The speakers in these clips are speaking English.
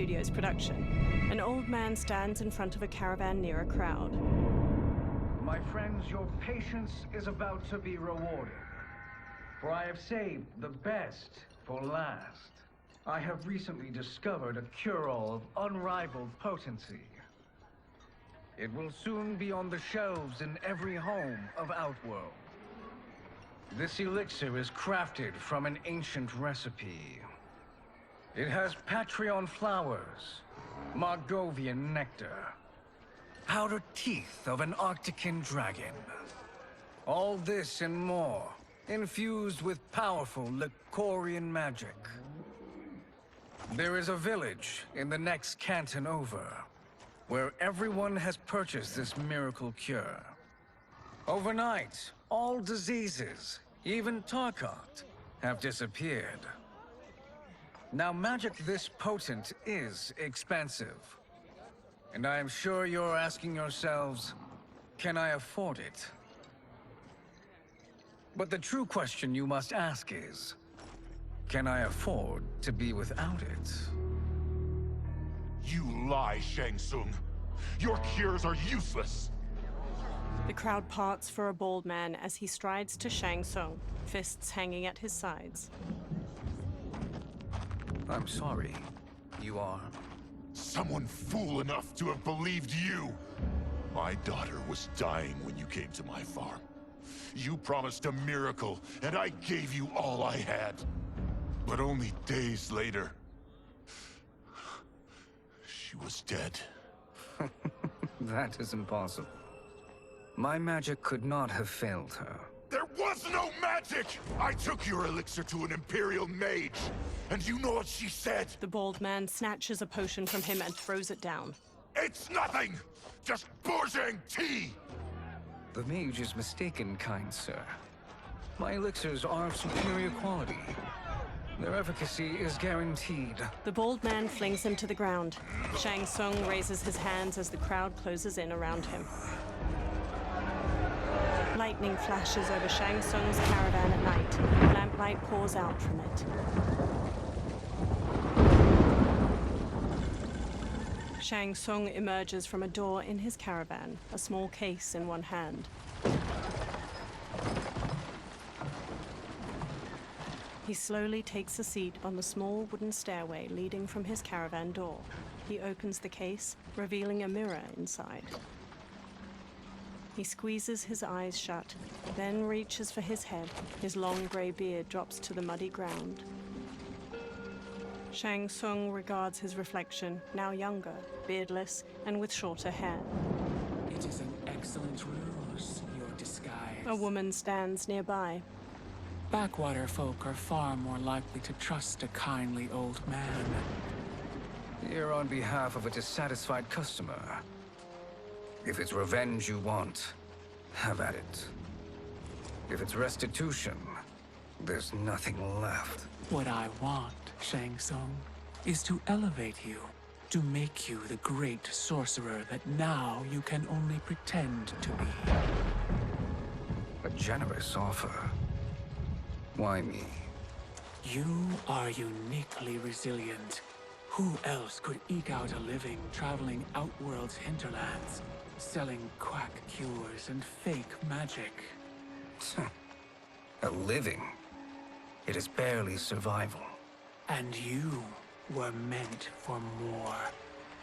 studio's production. An old man stands in front of a caravan near a crowd. My friends, your patience is about to be rewarded. For I have saved the best for last. I have recently discovered a cure-all of unrivaled potency. It will soon be on the shelves in every home of Outworld. This elixir is crafted from an ancient recipe. It has Patreon flowers, Margovian nectar, powdered teeth of an Arctican dragon. All this and more, infused with powerful Licorian magic. There is a village in the next canton over, where everyone has purchased this miracle cure. Overnight, all diseases, even Tarkat, have disappeared. Now, magic this potent is expensive. And I am sure you're asking yourselves, can I afford it? But the true question you must ask is, can I afford to be without it? You lie, Shang Tsung. Your cures are useless. The crowd parts for a bald man as he strides to Shang Tsung, fists hanging at his sides. I'm sorry. You are? Someone fool enough to have believed you. My daughter was dying when you came to my farm. You promised a miracle, and I gave you all I had. But only days later, she was dead. That is impossible. My magic could not have failed her. There was no magic! I took your elixir to an Imperial mage, and you know what she said? The bald man snatches a potion from him and throws it down. It's nothing! Just Bourgeois tea! The mage is mistaken, kind sir. My elixirs are of superior quality. Their efficacy is guaranteed. The bald man flings him to the ground. Shang Tsung raises his hands as the crowd closes in around him. Lightning flashes over Shang Tsung's caravan at night. Lamplight pours out from it. Shang Tsung emerges from a door in his caravan, a small case in one hand. He slowly takes a seat on the small wooden stairway leading from his caravan door. He opens the case, revealing a mirror inside. He squeezes his eyes shut, then reaches for his head. His long gray beard drops to the muddy ground. Shang Tsung regards his reflection, now younger, beardless, and with shorter hair. It is an excellent ruse, your disguise. A woman stands nearby. Backwater folk are far more likely to trust a kindly old man. Here on behalf of a dissatisfied customer. If it's revenge you want, have at it. If it's restitution, there's nothing left. What I want, Shang Tsung, is to elevate you, to make you the great sorcerer that now you can only pretend to be. A generous offer. Why me? You are uniquely resilient. Who else could eke out a living traveling Outworld's hinterlands, selling quack cures and fake magic? A living? It is barely survival. And you were meant for more.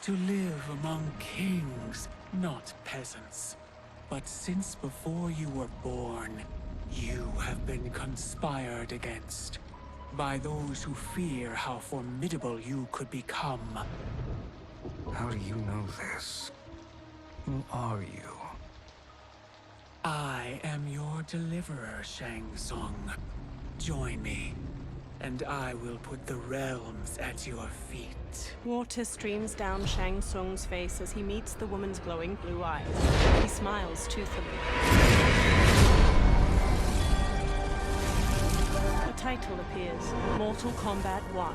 To live among kings, not peasants. But since before you were born, you have been conspired against by those who fear how formidable you could become. How do you know this? Who are you? I am your deliverer, Shang Tsung. Join me, and I will put the realms at your feet. Water streams down Shang Tsung's face as he meets the woman's glowing blue eyes. He smiles toothily. A title appears, Mortal Kombat 1.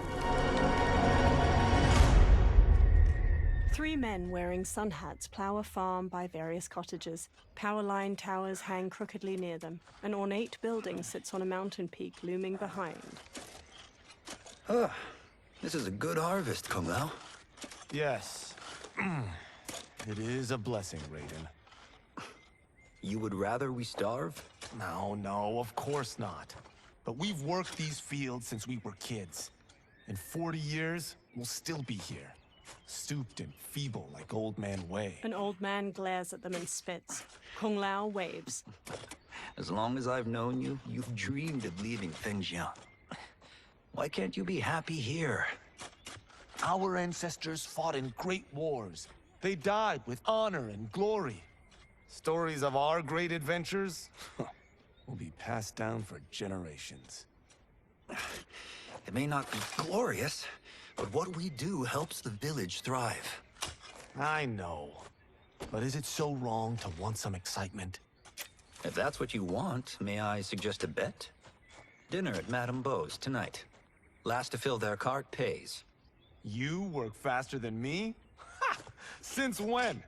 Three men wearing sun hats plow a farm by various cottages. Power line towers hang crookedly near them. An ornate building sits on a mountain peak looming behind. This is a good harvest, Kung Lao. Yes. It is a blessing, Raiden. You would rather we starve? No, of course not. But we've worked these fields since we were kids. In 40 years, we'll still be here. Stooped and feeble like Old Man Wei. An old man glares at them and spits. Kung Lao waves. As long as I've known you, you've dreamed of leaving things young. Why can't you be happy here? Our ancestors fought in great wars. They died with honor and glory. Stories of our great adventures will be passed down for generations. It may not be glorious, but what we do helps the village thrive. I know. But is it so wrong to want some excitement? If that's what you want, may I suggest a bet? Dinner at Madame Beau's tonight. Last to fill their cart pays. You work faster than me? Ha! Since when?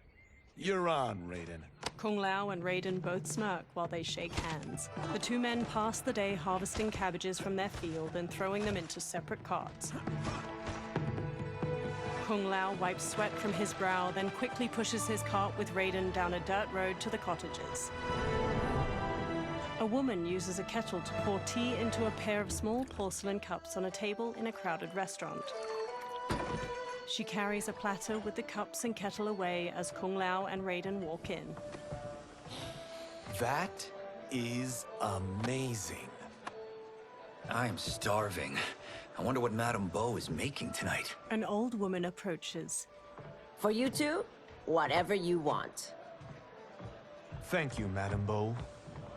You're on, Raiden. Kung Lao and Raiden both smirk while they shake hands. The two men pass the day harvesting cabbages from their field and throwing them into separate carts. Kung Lao wipes sweat from his brow, then quickly pushes his cart with Raiden down a dirt road to the cottages. A woman uses a kettle to pour tea into a pair of small porcelain cups on a table in a crowded restaurant. She carries a platter with the cups and kettle away as Kung Lao and Raiden walk in. That is amazing. I am starving. I wonder what Madame Beau is making tonight. An old woman approaches. For you two, whatever you want. Thank you, Madame Beau.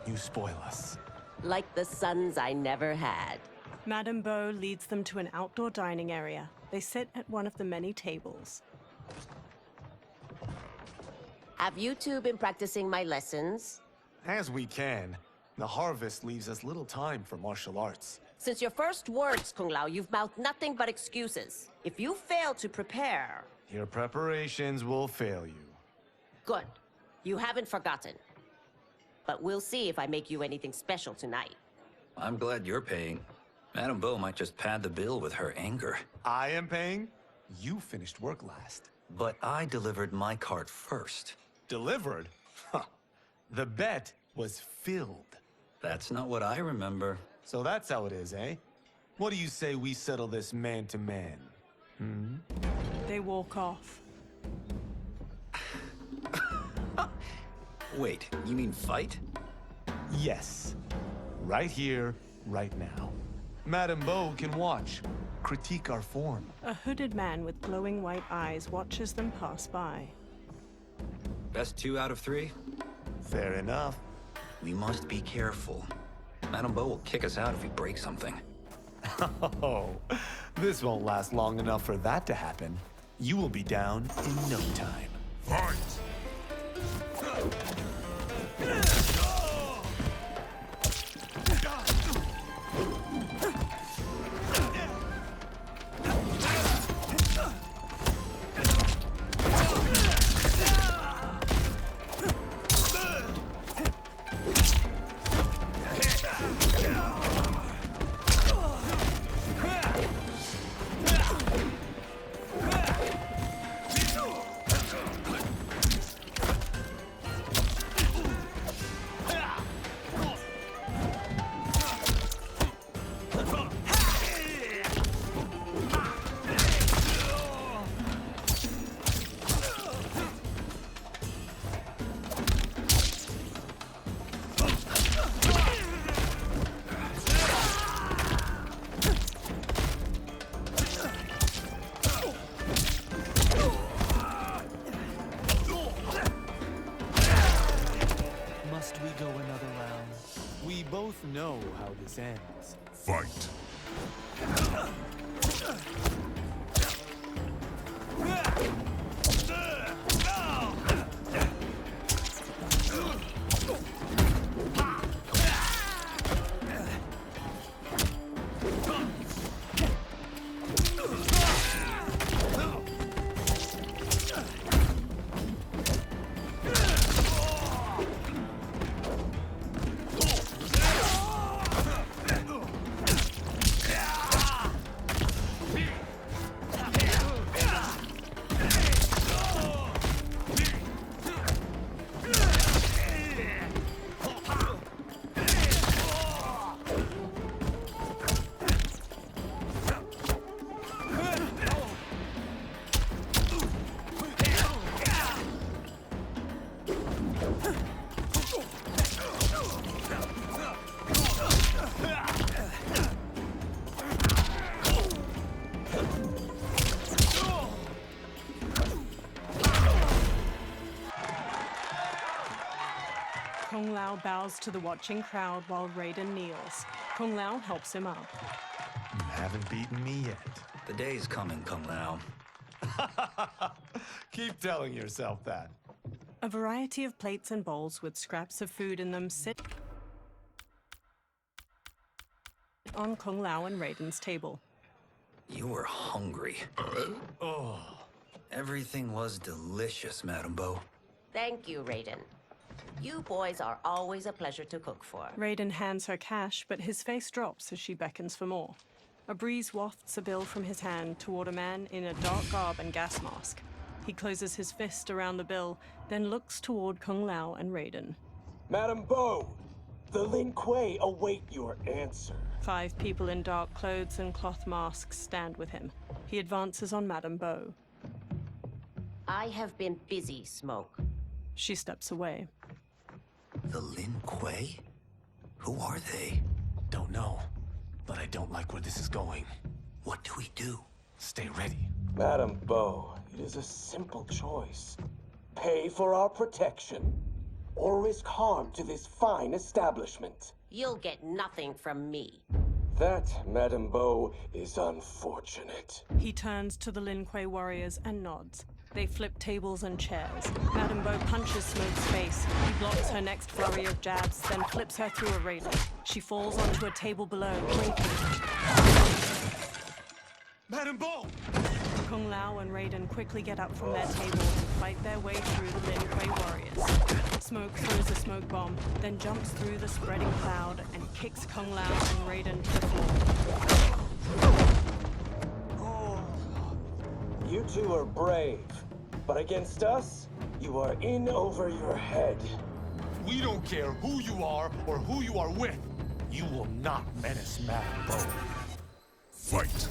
You spoil us. Like the sons I never had. Madame Beau leads them to an outdoor dining area. They sit at one of the many tables. Have you two been practicing my lessons? As we can. The harvest leaves us little time for martial arts. Since your first words, Kung Lao, you've mouthed nothing but excuses. If you fail to prepare... Your preparations will fail you. Good. You haven't forgotten. But we'll see if I make you anything special tonight. I'm glad you're paying. Madame Beau might just pad the bill with her anger. I am paying? You finished work last. But I delivered my cart first. Delivered? Huh. The bet was filled. That's not what I remember. So that's how it is, eh? What do you say we settle this man to man? They walk off. Wait, you mean fight? Yes. Right here, right now. Madame Beau can watch, critique our form. A hooded man with glowing white eyes watches them pass by. Best 2 out of 3? Fair enough. We must be careful. Madame Beau will kick us out if we break something. Oh, this won't last long enough for that to happen. You will be down in no time. Fight! Must we go another round? We both know how this ends. Fight! Kung Lao bows to the watching crowd while Raiden kneels. Kung Lao helps him up. You haven't beaten me yet. The day's coming, Kung Lao. Keep telling yourself that. A variety of plates and bowls with scraps of food in them sit on Kung Lao and Raiden's table. You were hungry. Oh. Everything was delicious, Madame Bo. Thank you, Raiden. You boys are always a pleasure to cook for. Raiden hands her cash, but his face drops as she beckons for more. A breeze wafts a bill from his hand toward a man in a dark garb and gas mask. He closes his fist around the bill, then looks toward Kung Lao and Raiden. Madame Bo, the Lin Kuei await your answer. 5 people in dark clothes and cloth masks stand with him. He advances on Madame Bo. I have been busy, Smoke. She steps away. The Lin Kuei? Who are they? Don't know, but I don't like where this is going. What do we do? Stay ready. Madame Bo, it is a simple choice. Pay for our protection, or risk harm to this fine establishment. You'll get nothing from me. That, Madame Bo, is unfortunate. He turns to the Lin Kuei warriors and nods. They flip tables and chairs. Madame Bo punches Smoke's face. He blocks her next flurry of jabs, then flips her through a railing. She falls onto a table below, breaking. Madame Bo! Kung Lao and Raiden quickly get up from their table and fight their way through the Lin Kuei warriors. Smoke throws a smoke bomb, then jumps through the spreading cloud and kicks Kung Lao and Raiden to the floor. You two are brave, but against us, you are in over your head. We don't care who you are or who you are with. You will not menace Madame Bo. Fight!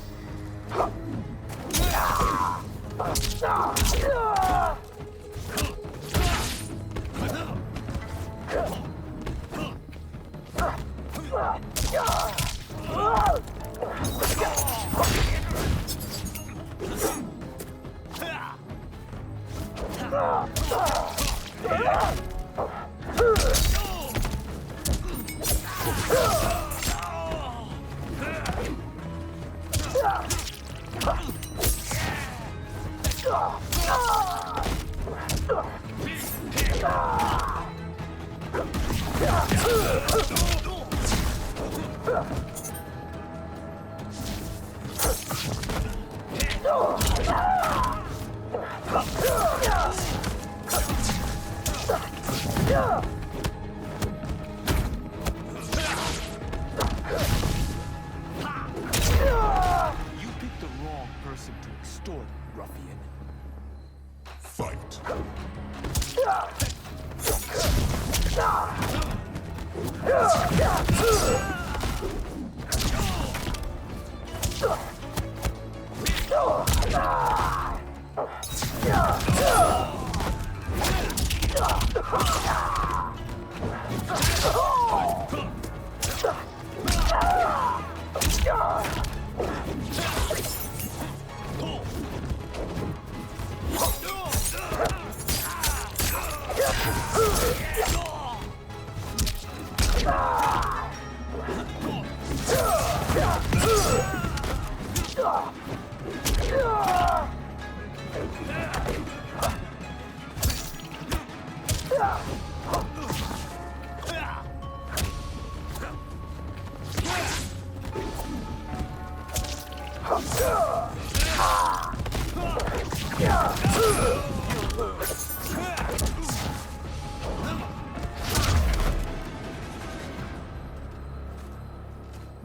You picked the wrong person to extort, ruffian. Fight!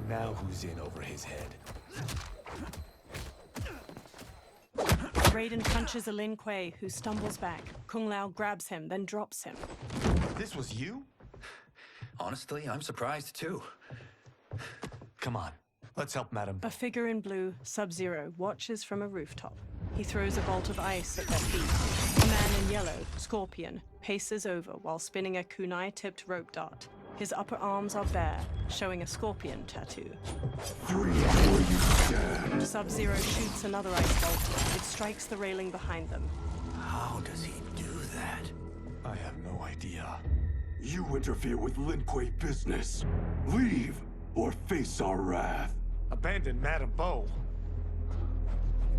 Now who's in over his head? Raiden punches a Lin Kuei, who stumbles back. Kung Lao grabs him, then drops him. This was you? Honestly, I'm surprised too. Come on, let's help Madame Bo. A figure in blue, Sub-Zero, watches from a rooftop. He throws a bolt of ice at their feet. A man in yellow, Scorpion, paces over while spinning a kunai-tipped rope dart. His upper arms are bare, showing a scorpion tattoo. Sub-Zero shoots another ice bolt. It strikes the railing behind them. How does he do that? I have no idea. You interfere with Lin Kuei business. Leave, or face our wrath. Abandon Madame Bo.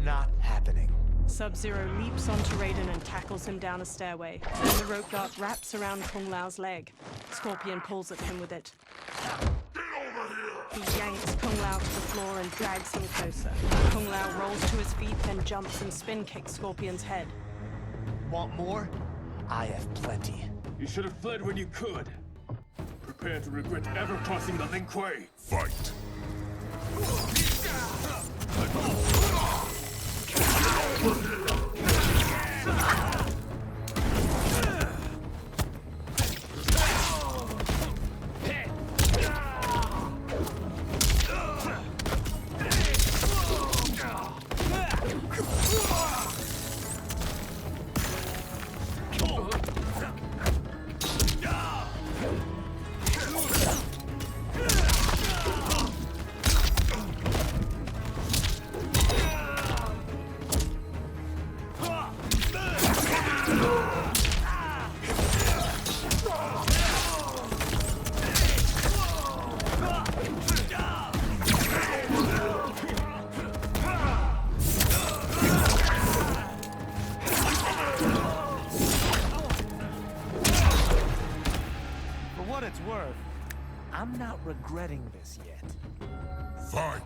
Not happening. Sub-Zero leaps onto Raiden and tackles him down a stairway. Then the rope dart wraps around Kung Lao's leg. Scorpion pulls at him with it. He yanks Kung Lao to the floor and drags him closer. Kung Lao rolls to his feet, then jumps and spin kicks Scorpion's head. Want more? I have plenty. You should have fled when you could. Prepare to regret ever crossing the Lin Kuei. Fight! I'm not regretting this yet. Fight!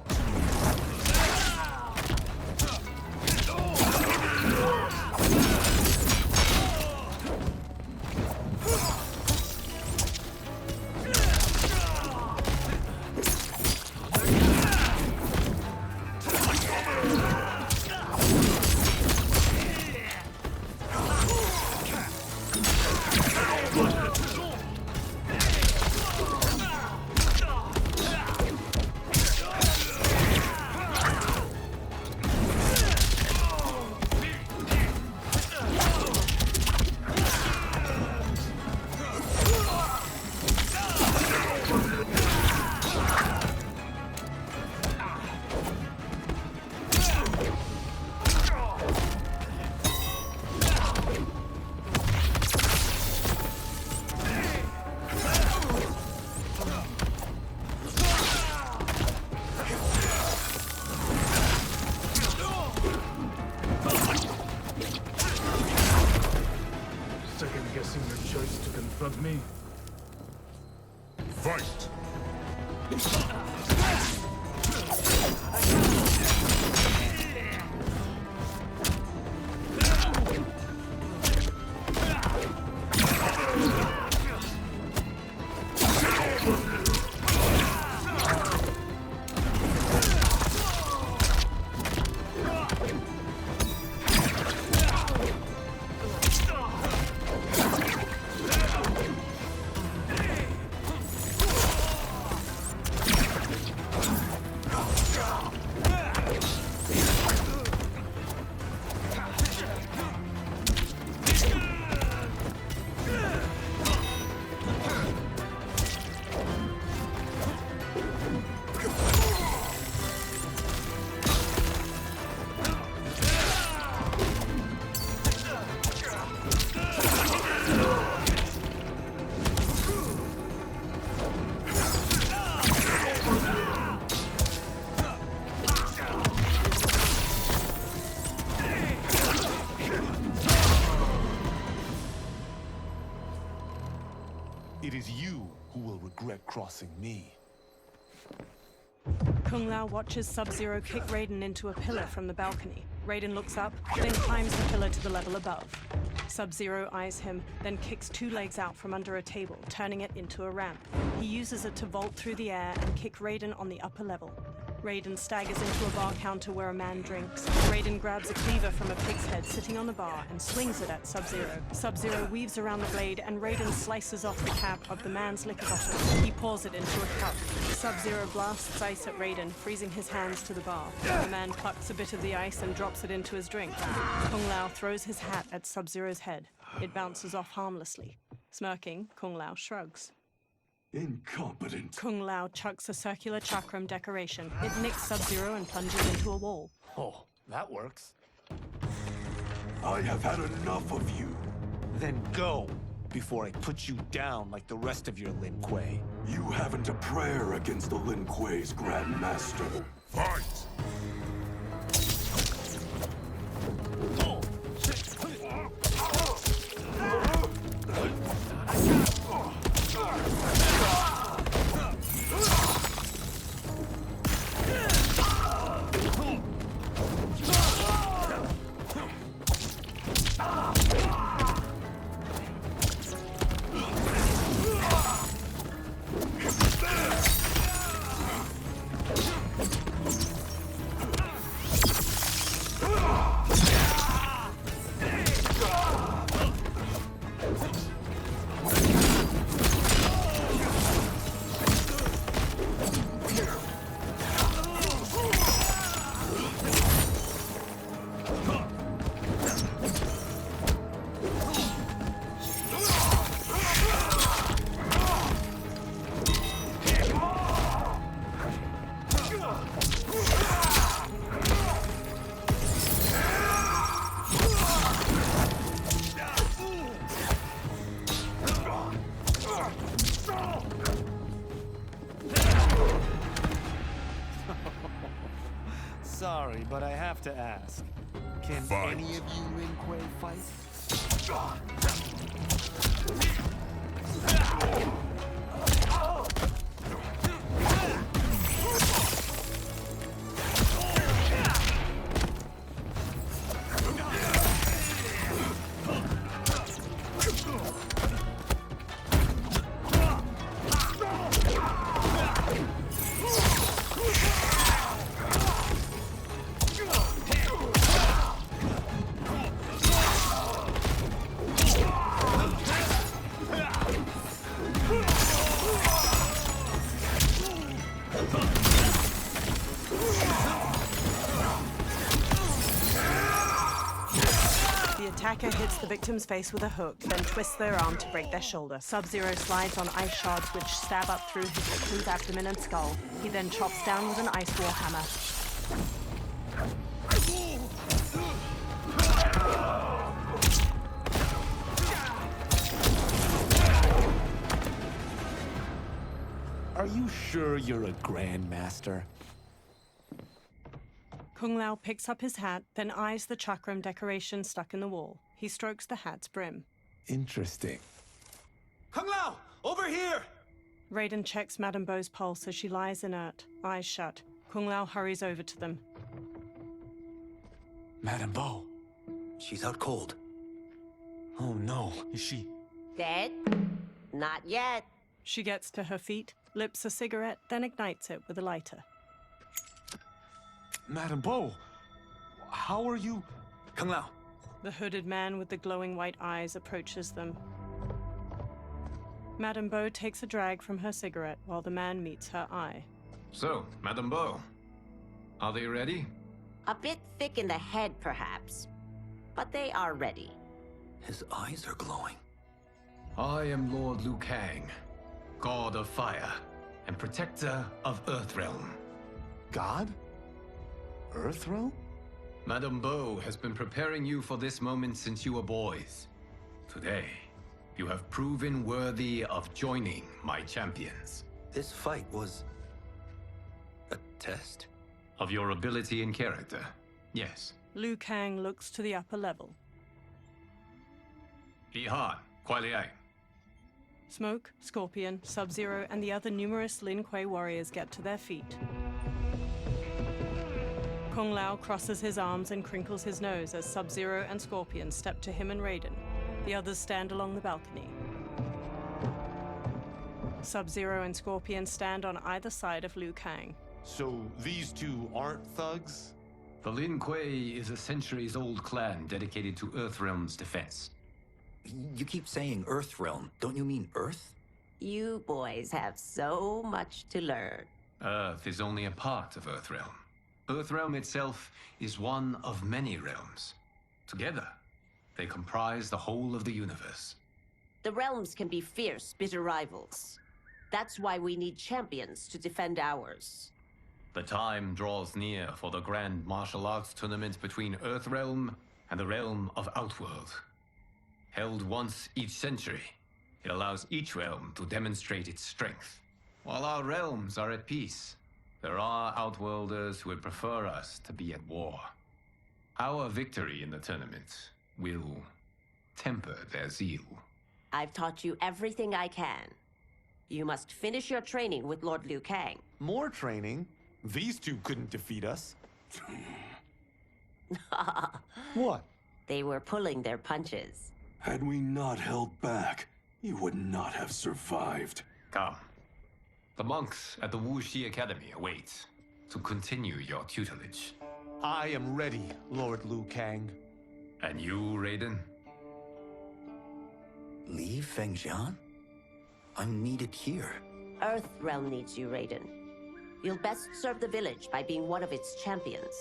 Second-guessing your choice to confront me? Fight! It is you who will regret crossing me. Kung Lao watches Sub-Zero kick Raiden into a pillar from the balcony. Raiden looks up, then climbs the pillar to the level above. Sub-Zero eyes him, then kicks two legs out from under a table, turning it into a ramp. He uses it to vault through the air and kick Raiden on the upper level. Raiden staggers into a bar counter where a man drinks. Raiden grabs a cleaver from a pig's head sitting on the bar and swings it at Sub-Zero. Sub-Zero weaves around the blade and Raiden slices off the cap of the man's liquor bottle. He pours it into a cup. Sub-Zero blasts ice at Raiden, freezing his hands to the bar. The man plucks a bit of the ice and drops it into his drink. Kung Lao throws his hat at Sub-Zero's head. It bounces off harmlessly. Smirking, Kung Lao shrugs. Incompetent. Kung Lao chucks a circular chakram decoration. It nicks Sub-Zero and plunges into a wall. Oh, that works. I have had enough of you. Then go. before I put you down like the rest of your Lin Kuei. You haven't a prayer against the Lin Kuei's Grand Master. Fight! Sorry, but I have to ask. Can Fight. any of you Lin Kuei fight? The attacker hits the victim's face with a hook, then twists their arm to break their shoulder. Sub-Zero slides on ice shards which stab up through his victim's abdomen and skull. He then chops down with an ice war hammer. Are you sure you're a Grandmaster? Kung Lao picks up his hat, then eyes the chakram decoration stuck in the wall. He strokes the hat's brim. Interesting. Kung Lao! Over here! Raiden checks Madame Beau's pulse as she lies inert, eyes shut. Kung Lao hurries over to them. Madame Beau. She's out cold. Oh no, is she? Dead? Not yet. She gets to her feet, lips a cigarette, then ignites it with a lighter. Madame Beau, how are you? Kung Lao. The hooded man with the glowing white eyes approaches them. Madame Beau takes a drag from her cigarette while the man meets her eye. So, Madame Beau, are they ready? A bit thick in the head, perhaps. But they are ready. His eyes are glowing. I am Lord Liu Kang, God of Fire and Protector of Earthrealm. God? Earthrealm? Madame Beau has been preparing you for this moment since you were boys. Today, you have proven worthy of joining my champions. This fight was a test. Of your ability and character, yes. Liu Kang looks to the upper level. Ihan, Kuai Liang. Smoke, Scorpion, Sub-Zero, and the other numerous Lin Kuei warriors get to their feet. Kung Lao crosses his arms and crinkles his nose as Sub-Zero and Scorpion step to him and Raiden. The others stand along the balcony. Sub-Zero and Scorpion stand on either side of Liu Kang. So these two aren't thugs? The Lin Kuei is a centuries-old clan dedicated to Earthrealm's defense. You keep saying Earthrealm. Don't you mean Earth? You boys have so much to learn. Earth is only a part of Earthrealm. Earthrealm itself is one of many realms. Together, they comprise the whole of the universe. The realms can be fierce, bitter rivals. That's why we need champions to defend ours. The time draws near for the grand martial arts tournament between Earthrealm and the realm of Outworld. Held once each century, It allows each realm to demonstrate its strength. While our realms are at peace, there are Outworlders who would prefer us to be at war. Our victory in the tournament will temper their zeal. I've taught you everything I can. You must finish your training with Lord Liu Kang. More training? These two couldn't defeat us. What? They were pulling their punches. Had we not held back, you would not have survived. Come. The monks at the Wuxi Academy await to continue your tutelage. I am ready, Lord Liu Kang. And you, Raiden? Leave Fengjian? I'm needed here. Earth Realm needs you, Raiden. You'll best serve the village by being one of its champions.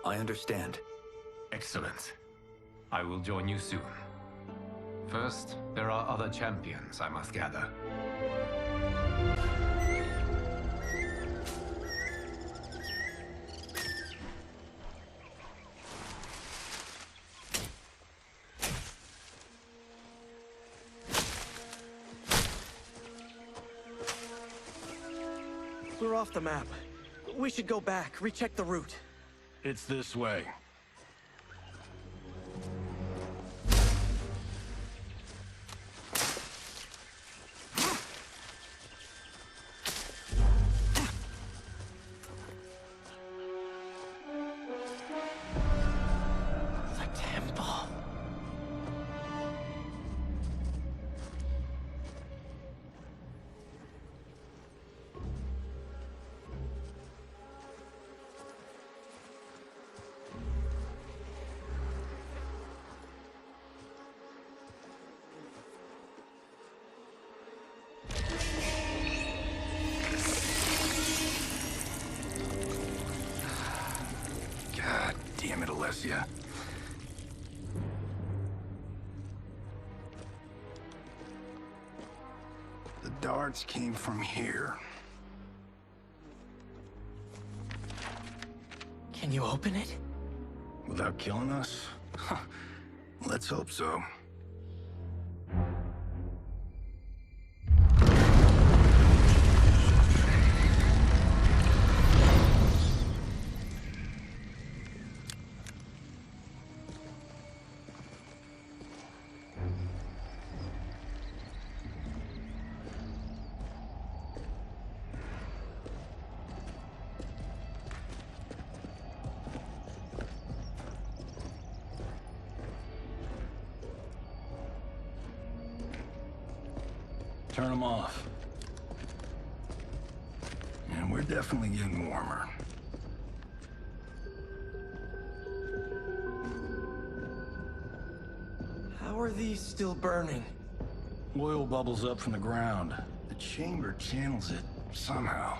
I understand. Excellent. I will join you soon. First, there are other champions I must gather. We're off the map. We should go back, recheck the route. It's this way. The temple. God damn it, Alessia. The darts came from here. Can you open it? Without killing us? Let's hope so. Turn them off. And we're definitely getting warmer. How are these still burning? Oil bubbles up from the ground. The chamber channels it somehow.